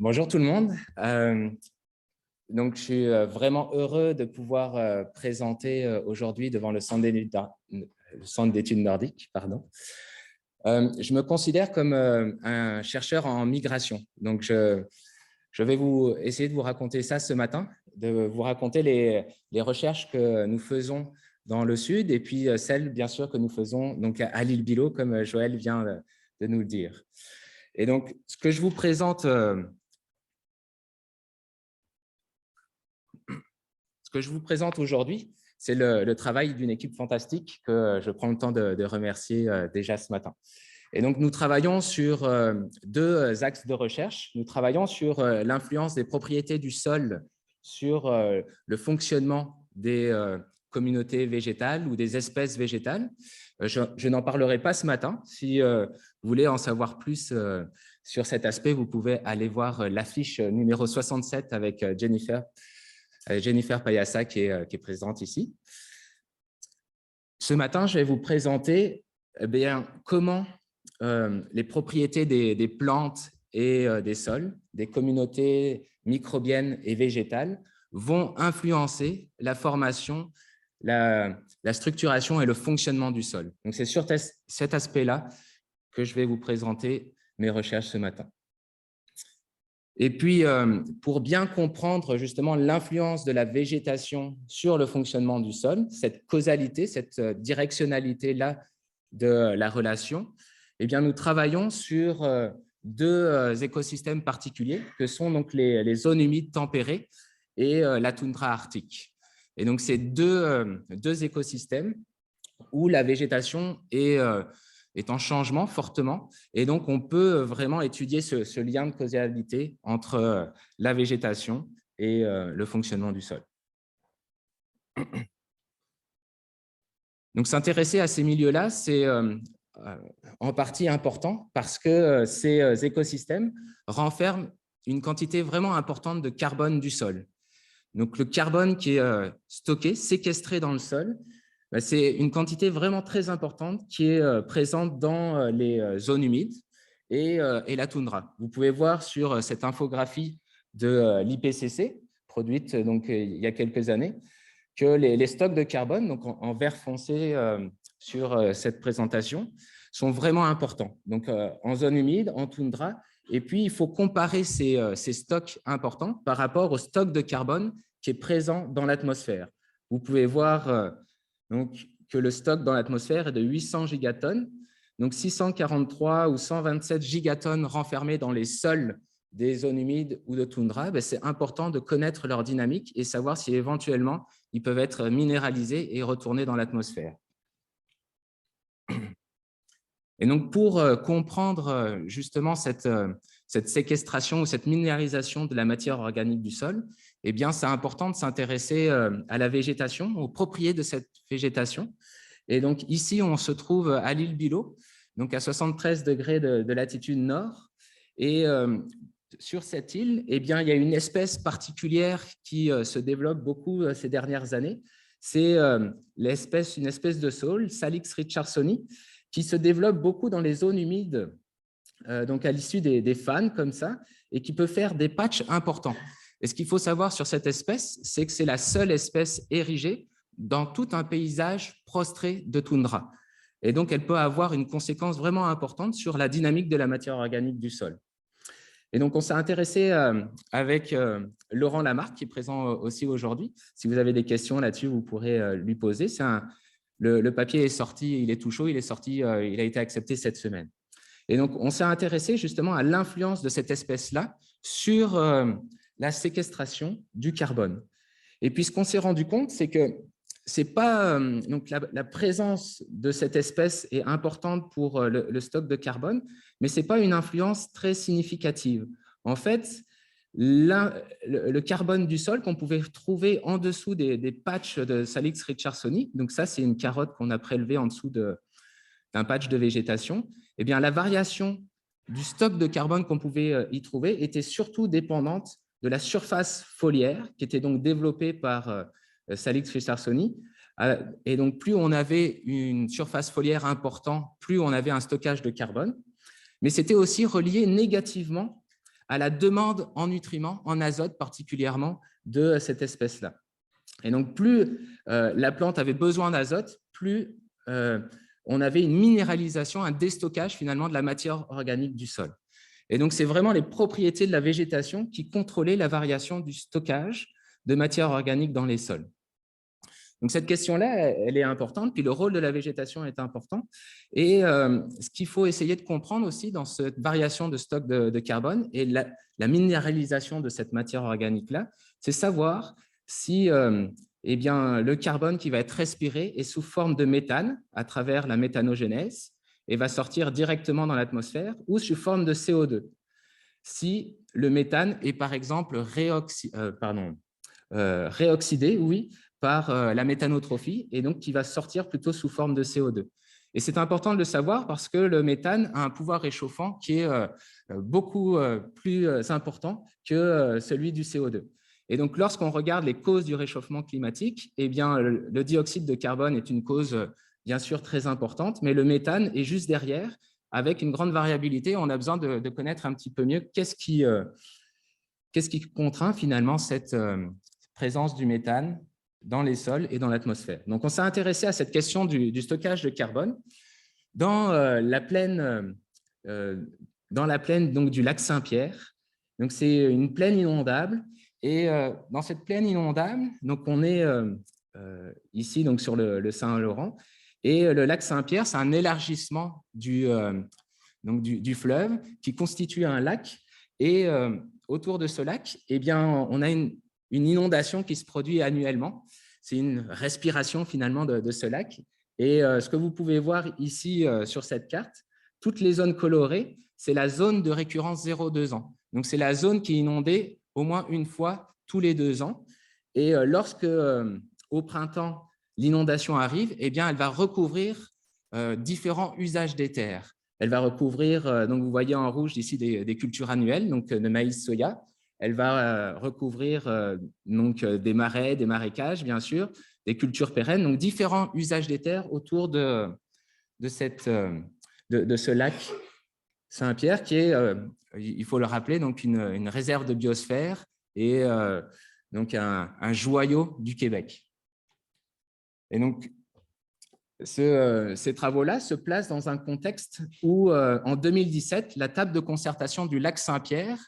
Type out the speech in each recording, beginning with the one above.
Bonjour tout le monde. Je suis vraiment heureux de pouvoir présenter aujourd'hui devant le Centre d'études nordiques. Je me considère comme un chercheur en migration. Donc, je vais essayer de vous raconter ça ce matin, de vous raconter les recherches que nous faisons dans le Sud et puis celles, bien sûr, que nous faisons donc, à l'île Bylot, comme Joël vient de nous le dire. Et donc, ce que je vous présente aujourd'hui, c'est le travail d'une équipe fantastique que je prends le temps de remercier déjà ce matin. Et donc, nous travaillons sur deux axes de recherche. Nous travaillons sur l'influence des propriétés du sol sur le fonctionnement des communautés végétales ou des espèces végétales. Je n'en parlerai pas ce matin. Si vous voulez en savoir plus sur cet aspect, vous pouvez aller voir l'affiche numéro 67 avec Jennifer Payassa qui est présente ici. Ce matin, je vais vous présenter comment les propriétés des plantes et des sols, des communautés microbiennes et végétales vont influencer la formation, la structuration et le fonctionnement du sol. Donc, c'est sur cet aspect-là que je vais vous présenter mes recherches ce matin. Et puis, pour bien comprendre justement l'influence de la végétation sur le fonctionnement du sol, cette causalité, cette directionnalité-là de la relation, eh bien, nous travaillons sur deux écosystèmes particuliers que sont donc les zones humides tempérées et la toundra arctique. Et donc, ces deux écosystèmes où la végétation est en changement fortement. Et donc, on peut vraiment étudier ce lien de causalité entre la végétation et le fonctionnement du sol. Donc, s'intéresser à ces milieux-là, c'est en partie important parce que ces écosystèmes renferment une quantité vraiment importante de carbone du sol. Donc, le carbone qui est stocké, séquestré dans le sol, c'est une quantité vraiment très importante qui est présente dans les zones humides et la toundra. Vous pouvez voir sur cette infographie de l'IPCC, produite donc, il y a quelques années, que les stocks de carbone, donc en vert foncé sur cette présentation, sont vraiment importants. Donc, en zone humide, en toundra, et puis il faut comparer ces stocks importants par rapport au stock de carbone qui est présent dans l'atmosphère. Vous pouvez voir donc, que le stock dans l'atmosphère est de 800 gigatonnes, donc 643 ou 127 gigatonnes renfermées dans les sols des zones humides ou de toundra. C'est important de connaître leur dynamique et savoir si éventuellement ils peuvent être minéralisés et retournés dans l'atmosphère. Et donc, pour comprendre justement cette séquestration ou cette minéralisation de la matière organique du sol, eh bien, c'est important de s'intéresser à la végétation, aux propriétés de cette végétation. Et donc, ici, on se trouve à l'île Bylot, donc à 73 degrés de latitude nord. Et sur cette île, eh bien, il y a une espèce particulière qui se développe beaucoup ces dernières années. C'est une espèce de saule, Salix richardsoni, qui se développe beaucoup dans les zones humides, donc à l'issue des fans comme ça, et qui peut faire des patchs importants. Et ce qu'il faut savoir sur cette espèce, c'est que c'est la seule espèce érigée dans tout un paysage prostré de toundra. Et donc, elle peut avoir une conséquence vraiment importante sur la dynamique de la matière organique du sol. Et donc, on s'est intéressé avec Laurent Lamarque, qui est présent aussi aujourd'hui. Si vous avez des questions là-dessus, vous pourrez lui poser. Le papier est sorti, il est tout chaud, il a été accepté cette semaine. Et donc, on s'est intéressé justement à l'influence de cette espèce-là sur la séquestration du carbone. Et puis, ce qu'on s'est rendu compte, c'est que c'est pas, donc la présence de cette espèce est importante pour le stock de carbone, mais ce n'est pas une influence très significative. En fait, le carbone du sol qu'on pouvait trouver en dessous des patchs de Salix richardsoni, donc ça, c'est une carotte qu'on a prélevée en dessous d'un patch de végétation, eh bien, la variation du stock de carbone qu'on pouvait y trouver était surtout dépendante de la surface foliaire qui était donc développée par Salix richardsoni. Et donc, plus on avait une surface foliaire importante, plus on avait un stockage de carbone. Mais c'était aussi relié négativement à la demande en nutriments, en azote particulièrement, de cette espèce-là. Et donc, plus la plante avait besoin d'azote, plus on avait une minéralisation, un déstockage finalement de la matière organique du sol. Et donc, c'est vraiment les propriétés de la végétation qui contrôlaient la variation du stockage de matière organique dans les sols. Donc, cette question-là, elle est importante, puis le rôle de la végétation est important. Et ce qu'il faut essayer de comprendre aussi dans cette variation de stock de carbone et la minéralisation de cette matière organique-là, c'est savoir si eh bien, le carbone qui va être respiré est sous forme de méthane à travers la méthanogénèse et va sortir directement dans l'atmosphère ou sous forme de CO2. Si le méthane est par exemple réoxydé, oui, par la méthanotrophie et donc qui va sortir plutôt sous forme de CO2. Et c'est important de le savoir parce que le méthane a un pouvoir réchauffant qui est beaucoup plus important que celui du CO2. Et donc, lorsqu'on regarde les causes du réchauffement climatique, eh bien, le dioxyde de carbone est une cause bien sûr très importante, mais le méthane est juste derrière avec une grande variabilité. On a besoin de connaître un petit peu mieux qu'est-ce qui contraint finalement cette présence du méthane dans les sols et dans l'atmosphère. Donc, on s'est intéressé à cette question du stockage de carbone dans la plaine donc, du lac Saint-Pierre. Donc, c'est une plaine inondable. Et dans cette plaine inondable, donc, on est ici donc, sur le Saint-Laurent. Et le lac Saint-Pierre, c'est un élargissement du fleuve qui constitue un lac. Et autour de ce lac, eh bien, on a une inondation qui se produit annuellement. C'est une respiration finalement de ce lac. Et ce que vous pouvez voir ici sur cette carte, toutes les zones colorées, c'est la zone de récurrence 0,2 ans. Donc, c'est la zone qui est inondée au moins une fois tous les 2 ans. Et lorsque, au printemps, l'inondation arrive, eh bien, elle va recouvrir différents usages des terres. Elle va recouvrir, donc vous voyez en rouge ici des cultures annuelles, donc de maïs, soya. Elle va recouvrir donc, des marais, des marécages, bien sûr, des cultures pérennes, donc différents usages des terres autour de ce lac Saint-Pierre qui est, il faut le rappeler, donc une réserve de biosphère et donc un joyau du Québec. Et donc, ces travaux-là se placent dans un contexte où, en 2017, la table de concertation du lac Saint-Pierre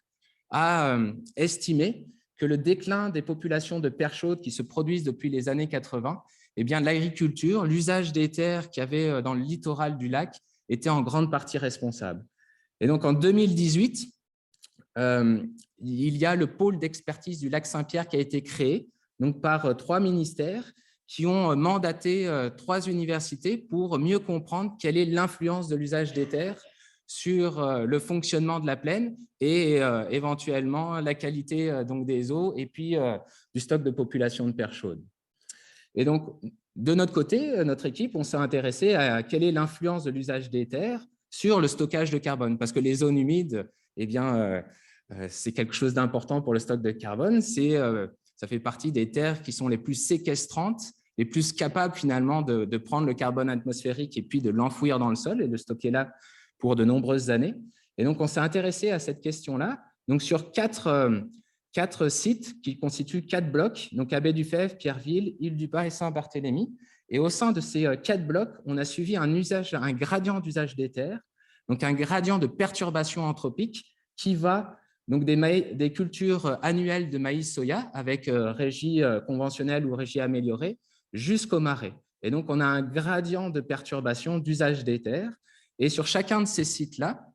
a estimé que le déclin des populations de perches chaudes qui se produisent depuis les années 80, eh bien, l'agriculture, l'usage des terres qu'il y avait dans le littoral du lac était en grande partie responsable. Et donc, en 2018, il y a le pôle d'expertise du lac Saint-Pierre qui a été créé donc, par 3 ministères qui ont mandaté 3 universités pour mieux comprendre quelle est l'influence de l'usage des terres sur le fonctionnement de la plaine et éventuellement la qualité donc, des eaux et puis du stock de population de perches chaudes. Et donc, de notre côté, notre équipe, on s'est intéressé à quelle est l'influence de l'usage des terres sur le stockage de carbone, parce que les zones humides, eh bien, c'est quelque chose d'important pour le stock de carbone. Ça fait partie des terres qui sont les plus séquestrantes, les plus capables finalement de prendre le carbone atmosphérique et puis de l'enfouir dans le sol et de le stocker là pour de nombreuses années. Et donc, on s'est intéressé à cette question-là. Donc, sur 4 sites qui constituent 4 blocs, donc Baie-du-Fèvre, Pierreville, Île-du-Pas et Saint-Barthélemy. Et au sein de ces 4 blocs, on a suivi un gradient d'usage des terres, donc un gradient de perturbation anthropique qui va donc des cultures annuelles de maïs-soya avec régie conventionnelle ou régie améliorée jusqu'au marais. Et donc, on a un gradient de perturbation d'usage des terres. Et sur chacun de ces sites-là,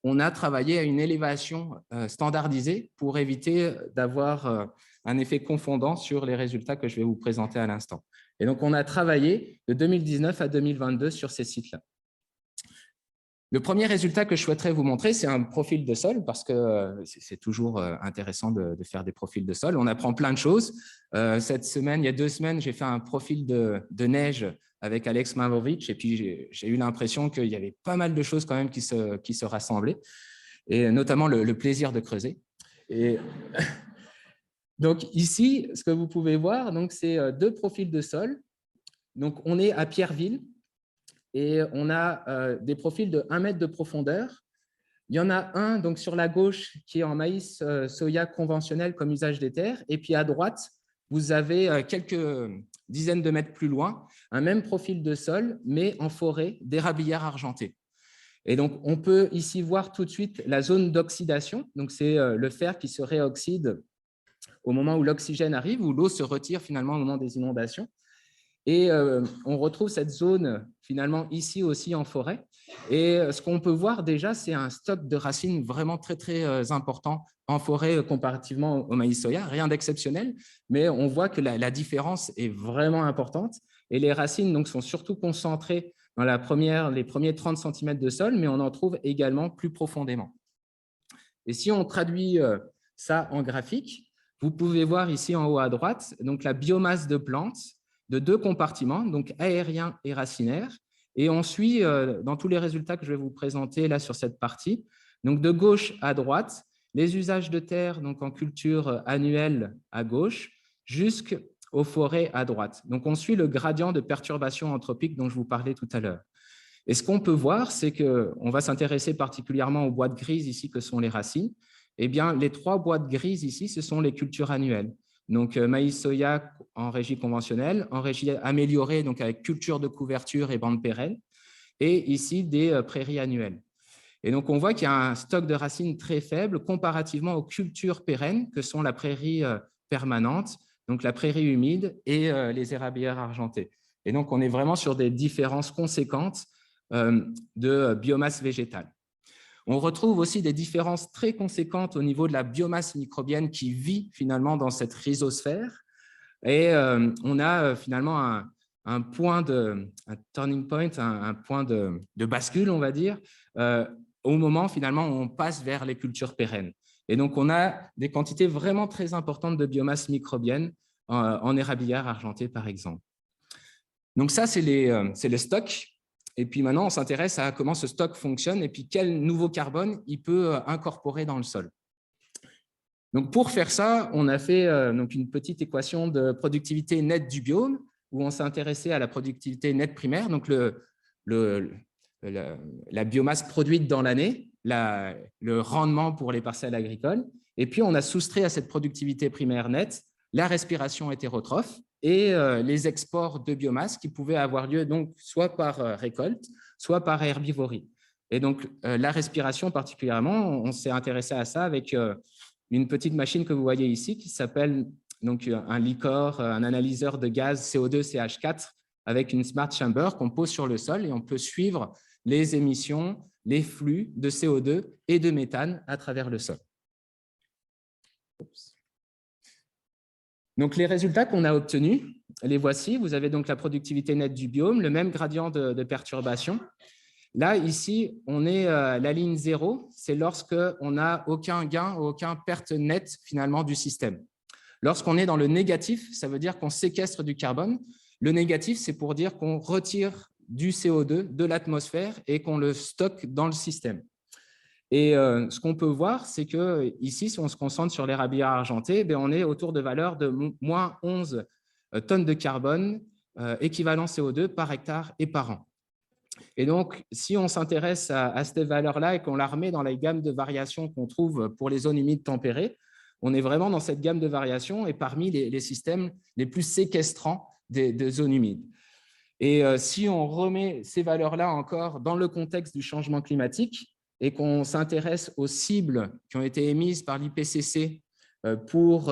on a travaillé à une élévation standardisée pour éviter d'avoir un effet confondant sur les résultats que je vais vous présenter à l'instant. Et donc, on a travaillé de 2019 à 2022 sur ces sites-là. Le premier résultat que je souhaiterais vous montrer, c'est un profil de sol, parce que c'est toujours intéressant de faire des profils de sol. On apprend plein de choses. Cette semaine, il y a 2 semaines, j'ai fait un profil de neige avec Alex Mavrovic, et puis j'ai eu l'impression qu'il y avait pas mal de choses quand même qui se rassemblaient, et notamment le plaisir de creuser. Et donc ici, ce que vous pouvez voir, c'est 2 profils de sol. Donc on est à Pierreville, et on a des profils de 1 mètre de profondeur Il y en a un donc, sur la gauche qui est en maïs soya conventionnel comme usage des terres. Et puis à droite, vous avez quelques dizaines de mètres plus loin, un même profil de sol, mais en forêt d'érablières argentées. Et donc, on peut ici voir tout de suite la zone d'oxydation. Donc, c'est le fer qui se réoxyde au moment où l'oxygène arrive, où l'eau se retire finalement au moment des inondations. Et on retrouve cette zone finalement ici aussi en forêt. Et ce qu'on peut voir déjà, c'est un stock de racines vraiment très, très important en forêt comparativement au maïs soya. Rien d'exceptionnel, mais on voit que la différence est vraiment importante. Et les racines donc, sont surtout concentrées dans les premiers 30 cm de sol, mais on en trouve également plus profondément. Et si on traduit ça en graphique, vous pouvez voir ici en haut à droite donc la biomasse de plantes de deux compartiments, donc aérien et racinaire. Et on suit dans tous les résultats que je vais vous présenter là sur cette partie. Donc de gauche à droite, les usages de terre donc en culture annuelle à gauche, jusqu'aux forêts à droite. Donc on suit le gradient de perturbation anthropique dont je vous parlais tout à l'heure. Et ce qu'on peut voir, c'est qu'on va s'intéresser particulièrement aux boîtes grises ici que sont les racines. Eh bien, les trois boîtes grises ici, ce sont les cultures annuelles. Donc, maïs soya en régie conventionnelle, en régie améliorée, donc avec culture de couverture et bande pérenne, et ici des prairies annuelles. Et donc, on voit qu'il y a un stock de racines très faible comparativement aux cultures pérennes que sont la prairie permanente, donc la prairie humide et les érablières argentées. Et donc, on est vraiment sur des différences conséquentes de biomasse végétale. On retrouve aussi des différences très conséquentes au niveau de la biomasse microbienne qui vit finalement dans cette rhizosphère. Et on a finalement un point un turning point, un point de bascule, on va dire, au moment finalement où on passe vers les cultures pérennes. Et donc, on a des quantités vraiment très importantes de biomasse microbienne en érablière argentée, par exemple. Donc ça, c'est les stocks. Et puis maintenant, on s'intéresse à comment ce stock fonctionne et puis quel nouveau carbone il peut incorporer dans le sol. Donc pour faire ça, on a fait donc une petite équation de productivité nette du biome où on s'est intéressé à la productivité nette primaire, donc la biomasse produite dans l'année, le rendement pour les parcelles agricoles. Et puis, on a soustrait à cette productivité primaire nette la respiration hétérotrophe et les exports de biomasse qui pouvaient avoir lieu donc, soit par récolte, soit par herbivorie. Et donc, la respiration particulièrement, on s'est intéressé à ça avec une petite machine que vous voyez ici qui s'appelle donc un LICOR, un analyseur de gaz CO2 CH4 avec une smart chamber qu'on pose sur le sol et on peut suivre les émissions, les flux de CO2 et de méthane à travers le sol. Donc, les résultats qu'on a obtenus, les voici. Vous avez donc la productivité nette du biome, le même gradient de perturbation. Là, ici, on est à la ligne 0, c'est lorsqu'on n'a aucun gain, aucun perte nette finalement du système. Lorsqu'on est dans le négatif, ça veut dire qu'on séquestre du carbone. Le négatif, c'est pour dire qu'on retire du CO2 de l'atmosphère et qu'on le stocke dans le système. Et ce qu'on peut voir, c'est que ici, si on se concentre sur l'érablière argentée, on est autour de valeurs de moins 11 tonnes de carbone équivalent CO2 par hectare et par an. Et donc, si on s'intéresse à cette valeur-là et qu'on la remet dans la gamme de variations qu'on trouve pour les zones humides tempérées, on est vraiment dans cette gamme de variations et parmi les systèmes les plus séquestrants des zones humides. Et si on remet ces valeurs-là encore dans le contexte du changement climatique et qu'on s'intéresse aux cibles qui ont été émises par l'IPCC pour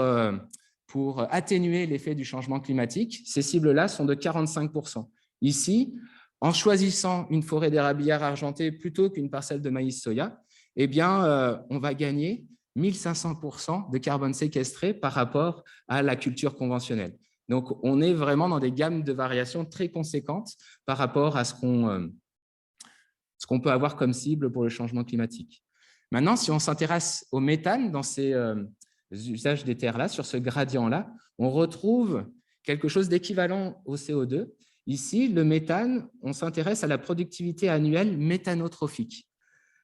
atténuer l'effet du changement climatique, ces cibles-là sont de 45%. Ici, en choisissant une forêt d'érablières argentée plutôt qu'une parcelle de maïs soya, eh bien, on va gagner 1500% de carbone séquestré par rapport à la culture conventionnelle. Donc, on est vraiment dans des gammes de variations très conséquentes par rapport à ce qu'on peut avoir comme cible pour le changement climatique. Maintenant, si on s'intéresse au méthane dans ces usages des terres-là, sur ce gradient-là, on retrouve quelque chose d'équivalent au CO2. Ici, le méthane, on s'intéresse à la productivité annuelle méthanotrophique.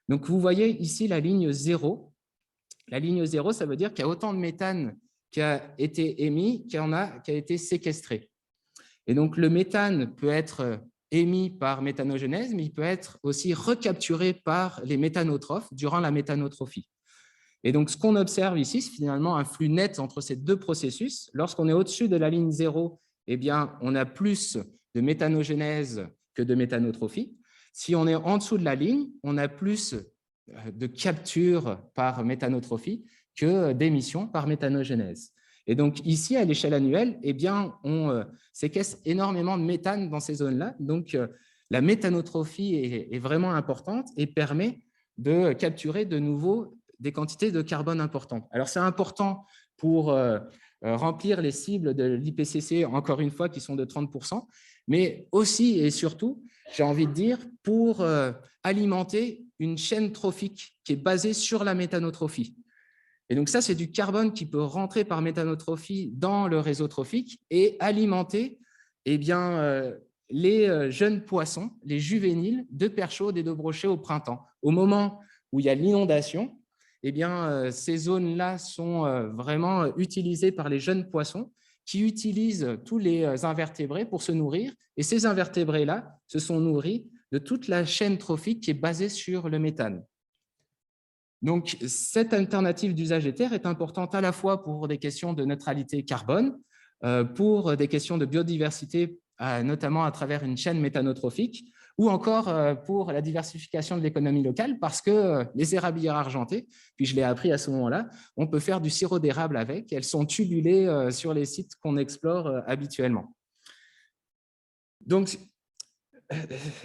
Donc, vous voyez ici la ligne 0. La ligne 0, ça veut dire qu'il y a autant de méthane qui a été émis qu'il y en a qui a été séquestré. Et donc, le méthane peut être émis par méthanogenèse, mais il peut être aussi recapturé par les méthanotrophes durant la méthanotrophie. Et donc, ce qu'on observe ici, c'est finalement un flux net entre ces deux processus. Lorsqu'on est au-dessus de la ligne 0, eh bien, on a plus de méthanogenèse que de méthanotrophie. Si on est en dessous de la ligne, on a plus de capture par méthanotrophie que d'émission par méthanogenèse. Et donc, ici, à l'échelle annuelle, eh bien, on séquestre énormément de méthane dans ces zones-là. Donc, la méthanotrophie est vraiment importante et permet de capturer de nouveau des quantités de carbone importantes. Alors, c'est important pour remplir les cibles de l'IPCC, encore une fois, qui sont de 30%, mais aussi et surtout, j'ai envie de dire, pour alimenter une chaîne trophique qui est basée sur la méthanotrophie. Et donc, ça, c'est du carbone qui peut rentrer par méthanotrophie dans le réseau trophique et alimenter eh bien, les jeunes poissons, les juvéniles de perches chaudes et de brochets au printemps. Au moment où il y a l'inondation, eh bien, ces zones-là sont vraiment utilisées par les jeunes poissons qui utilisent tous les invertébrés pour se nourrir. Et ces invertébrés-là se sont nourris de toute la chaîne trophique qui est basée sur le méthane. Donc, cette alternative d'usage des terres est importante à la fois pour des questions de neutralité carbone, pour des questions de biodiversité, notamment à travers une chaîne méthanotrophique, ou encore pour la diversification de l'économie locale, parce que les érablières argentées, puis je l'ai appris à ce moment-là, on peut faire du sirop d'érable avec, elles sont tubulées sur les sites qu'on explore habituellement. Donc,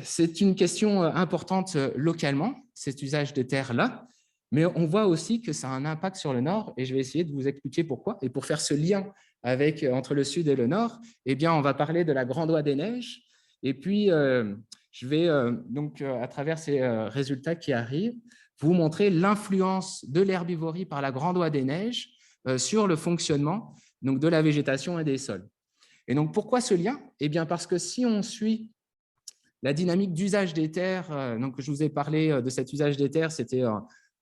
c'est une question importante localement, cet usage des terres-là, mais on voit aussi que ça a un impact sur le nord, et je vais essayer de vous expliquer pourquoi. Et pour faire ce lien entre le sud et le nord, eh bien, on va parler de la Grande Oie des Neiges, et puis je vais donc, à travers ces résultats qui arrivent, vous montrer l'influence de l'herbivorie par la Grande Oie des Neiges sur le fonctionnement donc, de la végétation et des sols. Et donc, pourquoi ce lien? Eh bien, parce que si on suit la dynamique d'usage des terres, donc je vous ai parlé de cet usage des terres, c'était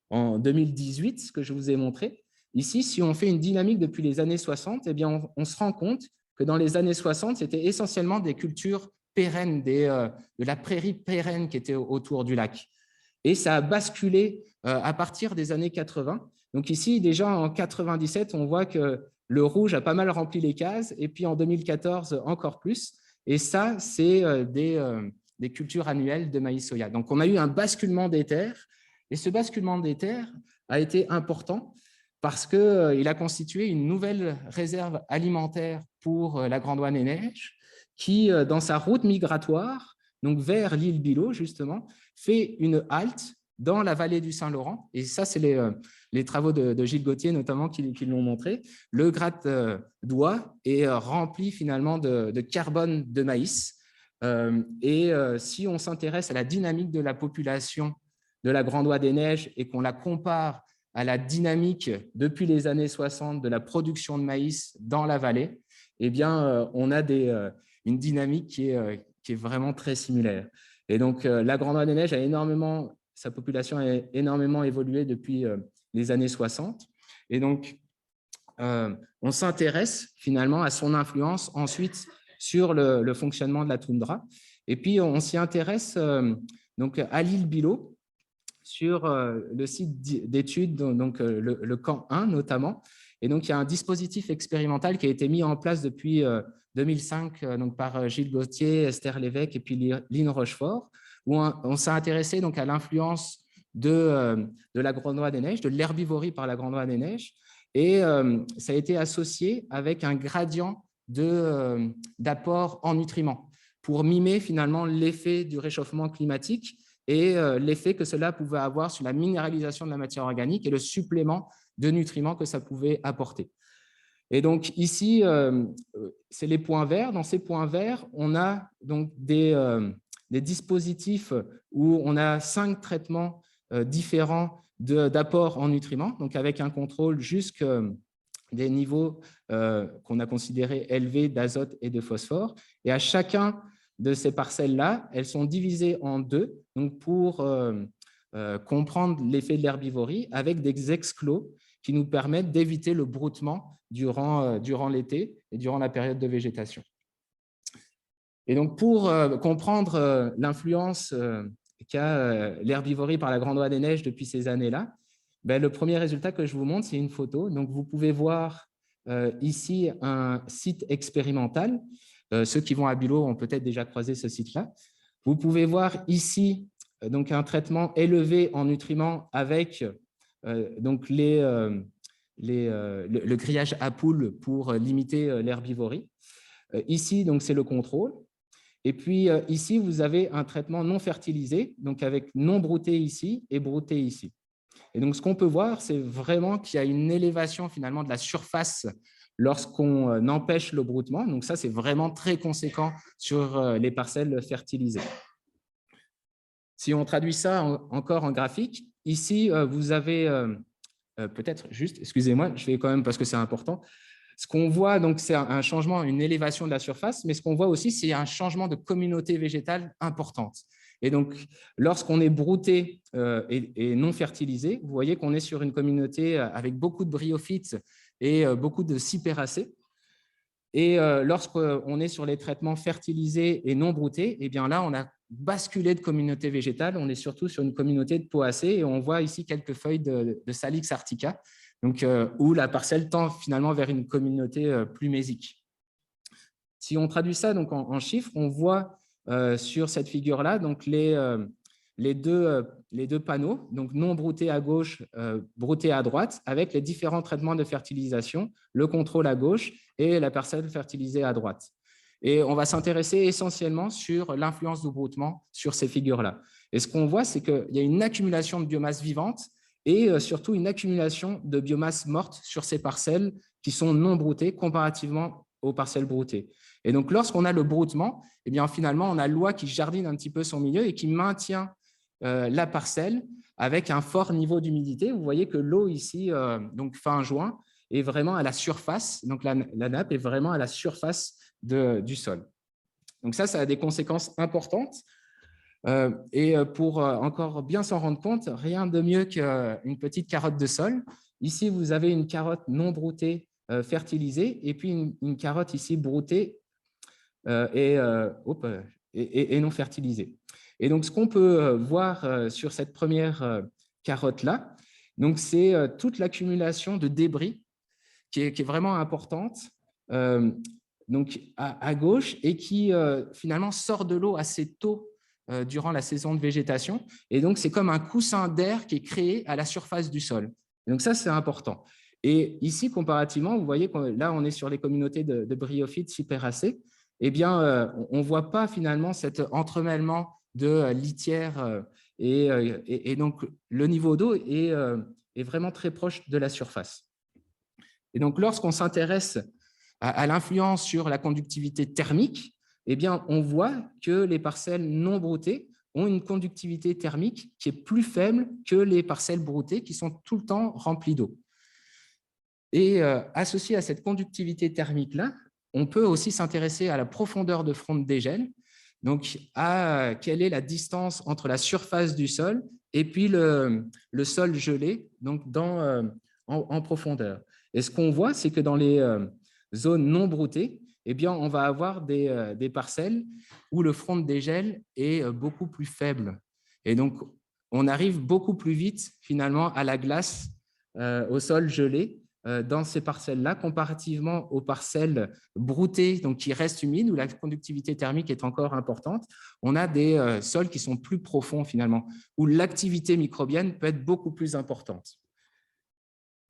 en 2018, ce que je vous ai montré. Ici, si on fait une dynamique depuis les années 60, eh bien, on se rend compte que dans les années 60, c'était essentiellement des cultures pérennes, de la prairie pérenne qui était autour du lac. Et ça a basculé à partir des années 80. Donc ici, déjà en 97, on voit que le rouge a pas mal rempli les cases, et puis en 2014, encore plus. Et ça, c'est des cultures annuelles de maïs soya. Donc, on a eu un basculement des terres, et ce basculement des terres a été important parce qu'il a constitué une nouvelle réserve alimentaire pour la Grande Oie des Neiges qui, dans sa route migratoire, donc vers l'île Bilot, justement, fait une halte dans la vallée du Saint-Laurent. Et ça, c'est les travaux de Gilles Gauthier, notamment, qui l'ont montré. Le gratte d'oie est rempli finalement de carbone de maïs. Si on s'intéresse à la dynamique de la population de la Grande Oie des Neiges et qu'on la compare à la dynamique depuis les années 60 de la production de maïs dans la vallée, eh bien, on a une dynamique qui est vraiment très similaire. Et donc, la Grande Oie des Neiges sa population a énormément évolué depuis les années 60. Et donc, on s'intéresse finalement à son influence ensuite sur le fonctionnement de la toundra. Et puis, on s'y intéresse donc à l'île Bilot, sur le site d'études, donc le camp 1 notamment. Et donc, il y a un dispositif expérimental qui a été mis en place depuis 2005 donc par Gilles Gauthier, Esther Lévesque et puis Lynn Rochefort, où on s'est intéressé donc à l'influence de la Grande Oie des Neiges, de l'herbivorie par la Grande Oie des Neiges. Et ça a été associé avec un gradient d'apport en nutriments pour mimer finalement l'effet du réchauffement climatique et l'effet que cela pouvait avoir sur la minéralisation de la matière organique et le supplément de nutriments que ça pouvait apporter. Et donc ici, c'est les points verts. Dans ces points verts, on a donc des dispositifs où on a 5 traitements différents d'apport en nutriments, donc avec un contrôle jusque des niveaux qu'on a considérés élevés d'azote et de phosphore. Et à chacun de ces parcelles-là, elles sont divisées en 2 donc pour comprendre l'effet de l'herbivorie avec des exclos qui nous permettent d'éviter le broutement durant l'été et durant la période de végétation. Et donc, pour comprendre l'influence qu'a l'herbivorie par la grande oie des neiges depuis ces années-là, ben, le premier résultat que je vous montre, c'est une photo. Donc, vous pouvez voir ici un site expérimental. Ceux qui vont à Bulot ont peut-être déjà croisé ce site-là. Vous pouvez voir ici donc un traitement élevé en nutriments avec donc le grillage à poules pour limiter l'herbivorie. Ici, donc, c'est le contrôle. Et puis ici, vous avez un traitement non fertilisé, donc avec non brouté ici et brouté ici. Et donc, ce qu'on peut voir, c'est vraiment qu'il y a une élévation finalement de la surface lorsqu'on empêche le broutement. Donc, ça, c'est vraiment très conséquent sur les parcelles fertilisées. Si on traduit ça encore en graphique, ici, vous avez peut-être juste, excusez-moi, je vais quand même parce que c'est important. Ce qu'on voit, donc, c'est un changement, une élévation de la surface, mais ce qu'on voit aussi, c'est un changement de communauté végétale importante. Et donc, lorsqu'on est brouté et non fertilisé, vous voyez qu'on est sur une communauté avec beaucoup de bryophytes et beaucoup de cyperacées. Et lorsqu'on est sur les traitements fertilisés et non broutés, eh bien là, on a basculé de communauté végétale. On est surtout sur une communauté de poacées et on voit ici quelques feuilles de Salix artica, donc, où la parcelle tend finalement vers une communauté plus mésique. Si on traduit ça donc, en chiffres, on voit sur cette figure-là donc les deux panneaux, donc non broutés à gauche, broutés à droite, avec les différents traitements de fertilisation, le contrôle à gauche et la parcelle fertilisée à droite. Et on va s'intéresser essentiellement sur l'influence du broutement sur ces figures-là. Et ce qu'on voit, c'est qu'il y a une accumulation de biomasse vivante et surtout une accumulation de biomasse morte sur ces parcelles qui sont non broutées comparativement aux parcelles broutées. Et donc, lorsqu'on a le broutement, eh bien, finalement, on a l'oie qui jardine un petit peu son milieu et qui maintient la parcelle avec un fort niveau d'humidité. Vous voyez que l'eau ici, donc fin juin, est vraiment à la surface, donc la nappe est vraiment à la surface du sol. Donc ça a des conséquences importantes. Et pour encore bien s'en rendre compte, rien de mieux qu'une petite carotte de sol. Ici, vous avez une carotte non broutée fertilisée et puis une carotte ici broutée et non fertilisée. Et donc, ce qu'on peut voir sur cette première carotte-là, c'est toute l'accumulation de débris qui est vraiment importante donc à gauche et qui finalement sort de l'eau assez tôt durant la saison de végétation. Et donc, c'est comme un coussin d'air qui est créé à la surface du sol. Et donc, ça, c'est important. Et ici, comparativement, vous voyez que là, on est sur les communautés de bryophytes cyperacées. Eh bien, on ne voit pas finalement cet entremêlement de litière et donc le niveau d'eau est vraiment très proche de la surface. Et donc, lorsqu'on s'intéresse à l'influence sur la conductivité thermique, eh bien, on voit que les parcelles non broutées ont une conductivité thermique qui est plus faible que les parcelles broutées qui sont tout le temps remplies d'eau. Et associé à cette conductivité thermique-là, on peut aussi s'intéresser à la profondeur de front de dégel, donc à quelle est la distance entre la surface du sol et puis le sol gelé donc en profondeur. Et ce qu'on voit, c'est que dans les zones non broutées, eh bien, on va avoir des parcelles où le front de dégel est beaucoup plus faible. Et donc, on arrive beaucoup plus vite finalement à la glace au sol gelé dans ces parcelles-là, comparativement aux parcelles broutées, donc qui restent humides, où la conductivité thermique est encore importante. On a des sols qui sont plus profonds finalement, où l'activité microbienne peut être beaucoup plus importante.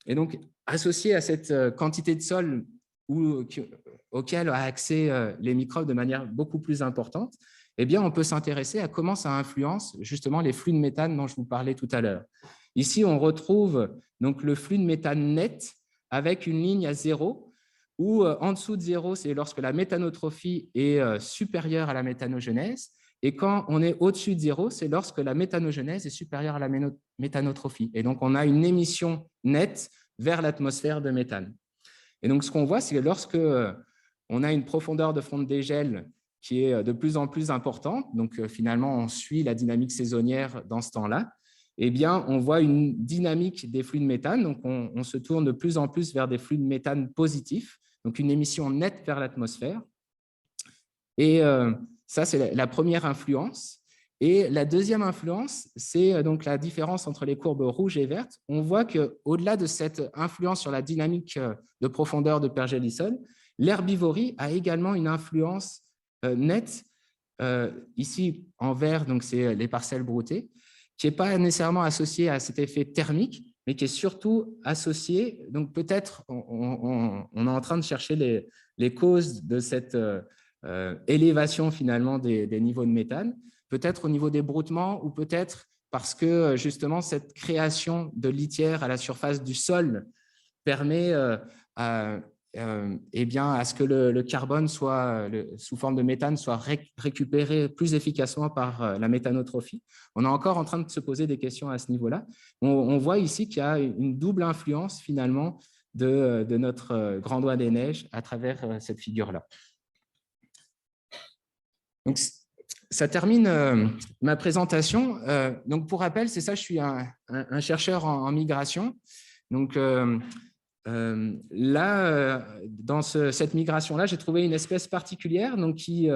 Et donc, associé à cette quantité de sol auquel a accès les microbes de manière beaucoup plus importante, eh bien, on peut s'intéresser à comment ça influence justement les flux de méthane dont je vous parlais tout à l'heure. Ici, on retrouve donc le flux de méthane net avec une ligne à 0, où en dessous de 0, c'est lorsque la méthanotrophie est supérieure à la méthanogenèse, et quand on est au-dessus de 0, c'est lorsque la méthanogenèse est supérieure à la méthanotrophie. Et donc, on a une émission nette vers l'atmosphère de méthane. Et donc, ce qu'on voit, c'est que lorsque on a une profondeur de front de dégel qui est de plus en plus importante, donc finalement, on suit la dynamique saisonnière dans ce temps-là, eh bien, on voit une dynamique des flux de méthane. Donc, on se tourne de plus en plus vers des flux de méthane positifs, donc une émission nette vers l'atmosphère. Et ça, c'est la première influence. Et la deuxième influence, c'est donc la différence entre les courbes rouges et vertes. On voit qu'au-delà de cette influence sur la dynamique de profondeur de pergélisol, l'herbivorie a également une influence nette. Ici, en vert, c'est les parcelles broutées, qui n'est pas nécessairement associée à cet effet thermique, mais qui est surtout associée, donc peut-être on est en train de chercher les causes de cette élévation finalement des niveaux de méthane, peut-être au niveau des broutements ou peut-être parce que justement cette création de litière à la surface du sol permet à ce que le carbone soit, sous forme de méthane soit récupéré plus efficacement par la méthanotrophie. On est encore en train de se poser des questions à ce niveau-là. On voit ici qu'il y a une double influence finalement de notre grand doigt des neiges à travers cette figure-là. Donc, ça termine ma présentation. Donc, pour rappel, c'est ça, je suis un chercheur en migration. Donc, là, dans cette migration-là, j'ai trouvé une espèce particulière donc, qui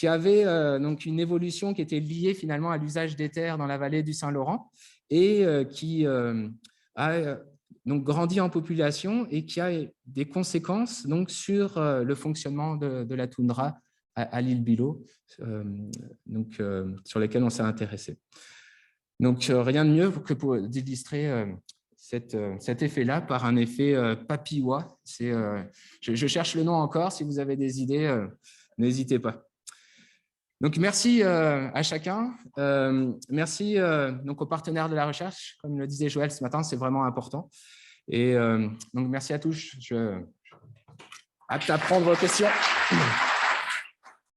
avait donc une évolution qui était liée finalement à l'usage des terres dans la vallée du Saint-Laurent et qui a donc grandi en population et qui a des conséquences donc, sur le fonctionnement de la toundra à l'île Bylot, sur lesquelles on s'est intéressé. Donc, rien de mieux que pour d'illustrer cet effet-là par un effet papillois. Je cherche le nom encore. Si vous avez des idées, n'hésitez pas. Donc, merci à chacun. Merci donc aux partenaires de la recherche. Comme le disait Joël ce matin, c'est vraiment important. Et donc, merci à tous. Hâte à prendre vos questions.